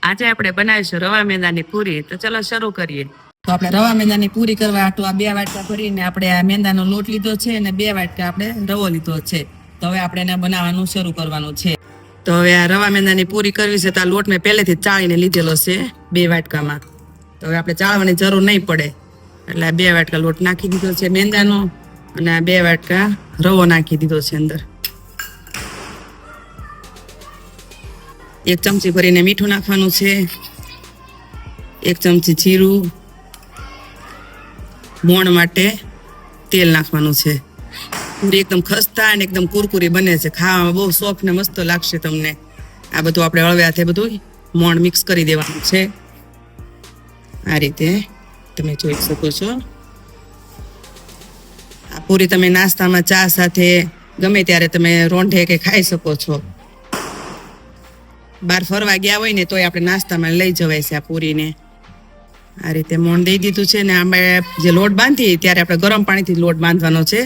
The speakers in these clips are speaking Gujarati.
આજે આપણે બનાવીશું રવા મેંદાની પૂરી. તો ચલો શરૂ કરીએ. તો આપણે રવા મેંદાની પૂરી કરવા આટલું આ 2 વાટકા ભરીને આપણે આ મેંદાનો લોટ લીધો છે અને 2 વાટકા આપણે રવો લીધો છે. તો હવે આપણે એને બનાવવાનું શરૂ કરવાનું છે. તો હવે આ રવા મેંદાની પૂરી કરવી છે તો આ લોટ મેં પહેલેથી ચાળીને લીધેલો છે 2 વાટકામાં. તો હવે આપણે ચાળવાની જરૂર નહીં પડે એટલે આ 2 વાટકા લોટ નાખી દીધો છે મેંદાનો અને આ 2 વાટકા રવો નાખી દીધો છે અંદર. 1 ચમચી ભરીને મીઠું નાખવાનું છે, 1 ચમચી જીરું, મોણ માટે તેલ નાખવાનું છે. પૂરી એકદમ ખસ્તા અને એકદમ કુરકુરી બને છે, ખાવામાં બહુ સોફ્ટ ને મસ્ત લાગશે તમને. આ બધું આપણે હળવે હાથે બધું મોણ મિક્સ કરી દેવાનું છે. આ રીતે તમે જોઈ શકો છો. આ પૂરી તમે નાસ્તામાં ચા સાથે ગમે ત્યારે તમે રોંઢે કે ખાઈ શકો છો. બહાર ફરવા ગયા હોય ને તોય આપણે નાસ્તામાં લઈ જવાય છે આ પૂરીને. આ રીતે મોણ દઈ દીધું છે ને આપણે જે લોટ બાંધીએ ત્યારે આપણે ગરમ પાણીથી લોટ બાંધવાનો છે.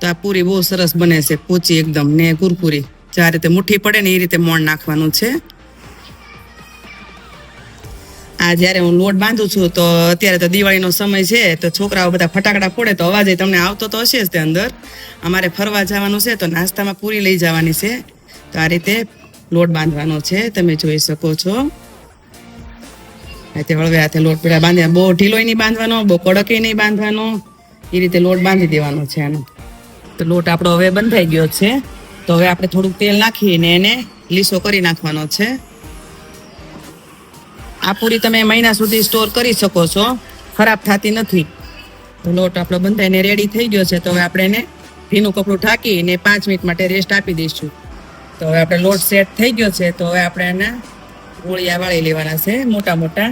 તો આ પૂરી બહુ સરસ બને છે, પોચી એકદમ ને કુરકુરી. જે રીતે મુઠ્ઠી પડે ને એ રીતે મોણ નાખવાનું છે. આ જ્યારે હું લોટ બાંધું છું તો અત્યારે તો દિવાળીનો સમય છે તો છોકરાઓ બધા ફટાકડા ફોડે તો અવાજ તમને આવતો તો હશે જ તે અંદર. અમારે ફરવા જવાનું છે તો નાસ્તામાં પૂરી લઈ જવાની છે. તો આ રીતે લોટ બાંધવાનો છે, તમે જોઈ શકો છો. હળવે હાથે લોટ પેલા બાંધ્યા, બહુ ઢીલો નહીં બાંધવાનો, બહુ કડક નહીં બાંધવાનો, એ રીતે લોટ બાંધી દેવાનો છે આનો. તો લોટ આપણો હવે બંધાઈ ગયો છે. તો હવે આપણે થોડુંક તેલ નાખીને એને લીસો કરી નાખવાનો છે. આ પૂરી તમે મહિના સુધી સ્ટોર કરી શકો છો, ખરાબ થતી નથી. તો લોટ આપણો બંધાઈને રેડી થઈ ગયો છે. તો હવે આપણે એને ભીનું કપડું ઢાંકીને 5 મિનિટ માટે રેસ્ટ આપી દઈશું. તો હવે આપણે લોટ સેટ થઈ ગયો છે. તો હવે આપણે એને ગોળિયા વાળી લેવાના છે મોટા મોટા.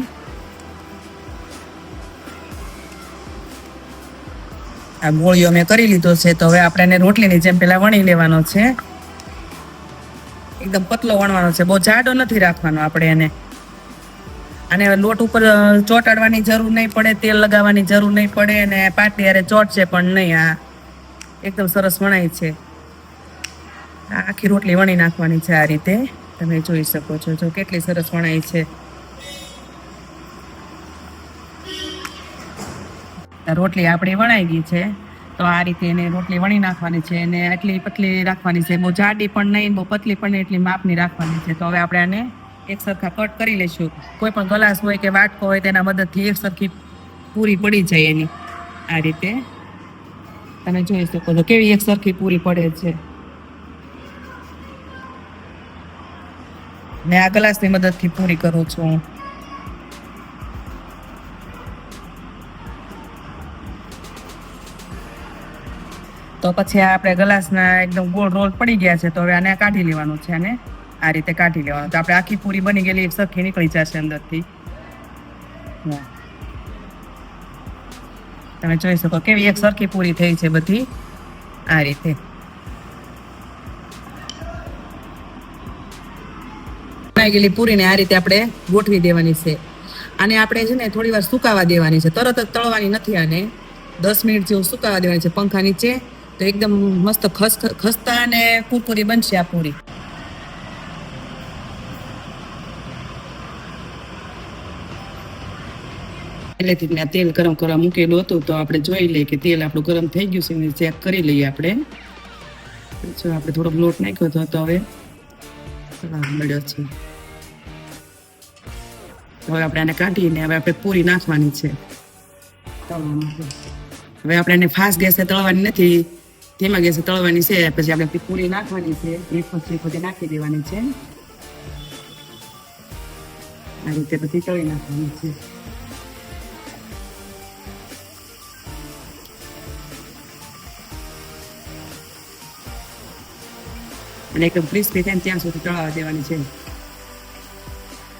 આ ગોળીઓ મેં કરી લીધો છે. તો હવે આપણે એને રોટલીની જેમ પેલા વણી લેવાનો છે. એકદમ પતલો વણવાનો છે, બહુ જાડો નથી રાખવાનો આપણે એને. અને લોટ ઉપર ચોટાડવાની જરૂર નહીં પડે, તેલ લગાવવાની જરૂર નહીં પડે અને પાટલી હારે ચોટશે પણ નહીં. આ એકદમ સરસ વણાય છે. આખી રોટલી વણી નાખવાની છે આ રીતે, તમે જોઈ શકો છો. જો કેટલી સરસ વણાય છે. રોટલી આપણી વણાઈ ગઈ છે. તો આ રીતે એને રોટલી વણી નાખવાની છે અને એટલી પતલી રાખવાની છે, બહુ જાડી પણ નહીં, બહુ પતલી પણ નહીં, એટલી માપની રાખવાની છે. તો હવે આપણે આને એક સરખા કટ કરી લઈશું. કોઈ પણ ગ્લાસ હોય કે વાટકો હોય તેના મદદથી એક સરખી પૂરી પડી જાય એની. આ રીતે તમે જોઈ શકો છો કેવી એક સરખી પૂરી પડે છે. ને આ ગ્લાસની મદદથી પૂરી કરું છું. તો પછી આપણે ગ્લાસના એકદમ ગોળ રોલ પડી ગયા છે. તો હવે આને કાઢી લેવાનું છે. અને આ રીતે કાઢી લેવાનું. તો આપણે આખી પૂરી બની ગયેલી એક સરખી નીકળી જશે અંદરથી. તમે જોઈ શકો કેવી એક સરખી પૂરી થઈ છે બધી. આ રીતે ગયેલી પૂરીને આ રીતે આપણે ગોઠવી દેવાની છે. આને આપણે છે ને થોડી વાર સુકાવા દેવાની છે, તરત જ તળવાની નથી. આને 10 મિનિટ જેવું સુકાવા દેવાની છે પંખા નીચે. તો એકદમ મસ્ત ખસ્તા અને કુરકુરી બનશે આ પૂરી. પહેલેથી મેં તેલ ગરમ કરવા મૂકેલું હતું. તો આપણે જોઈ લઈએ કે તેલ આપણું ગરમ થઈ ગયું છે, ચેક કરી લઈએ આપણે. જો આપણે થોડોક લોટ નાખ્યો હતો તો હવે મળ્યો છે. તો હવે આપણે આને કાઢીને હવે આપણે પૂરી નાખવાની છે. હવે આપણે એને ફાસ્ટ ગેસે તળવાની નથી, ધીમા ગેસે તળવાની છે. પછી આપણે પૂરી નાખવાની છે, એક પછી બધી નાખી દેવાની છે. આ રીતે બધી તળી નાખવાની છે. અને એકદમ ક્રિસ્પી થાય ત્યાં સુધી તળાવા દેવાની છે.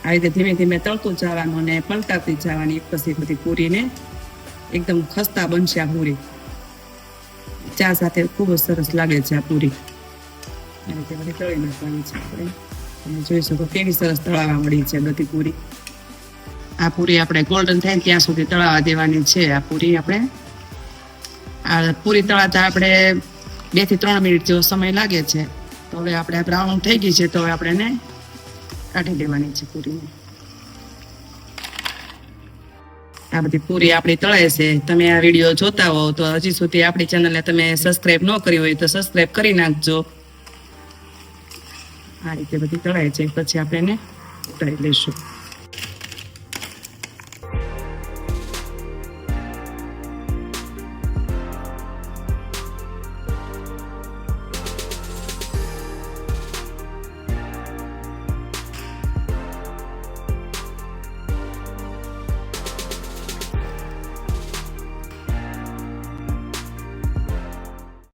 આ રીતે ધીમે ધીમે તળતું જવાનું અને પલટાતી જવાની. પછી બધી પૂરીને એકદમ ખસ્તા બનશે આ પૂરી. ચા સાથે ખૂબ જ સરસ લાગે છે આ પૂરી. આ રીતે બધી તળી નાખવાની છે આપણે. તમે જોઈ શકો કેવી સરસ તળાવા મળી છે બધી પૂરી. આ પૂરી આપણે ગોલ્ડન થાય ત્યાં સુધી તળાવા દેવાની છે. આ પૂરી આપણે પૂરી તળાતા આપણે 2 થી 3 મિનિટ જેવો સમય લાગે છે. તો હવે આપણે બ્રાઉન થઈ ગઈ છે. તો હવે આપણે એને કાઢી લેવાની છે પૂરીને. આ બધી પૂરી આપણી તળાય છે. તમે આ વિડીયો જોતા હો તો હજી સુધી આપણી ચેનલને તમે સબસ્ક્રાઇબ ન કરી હોય તો સબસ્ક્રાઇબ કરી નાખજો. આ રીતે બધી તળાય છે પછી આપણે એને તળી લઈશું.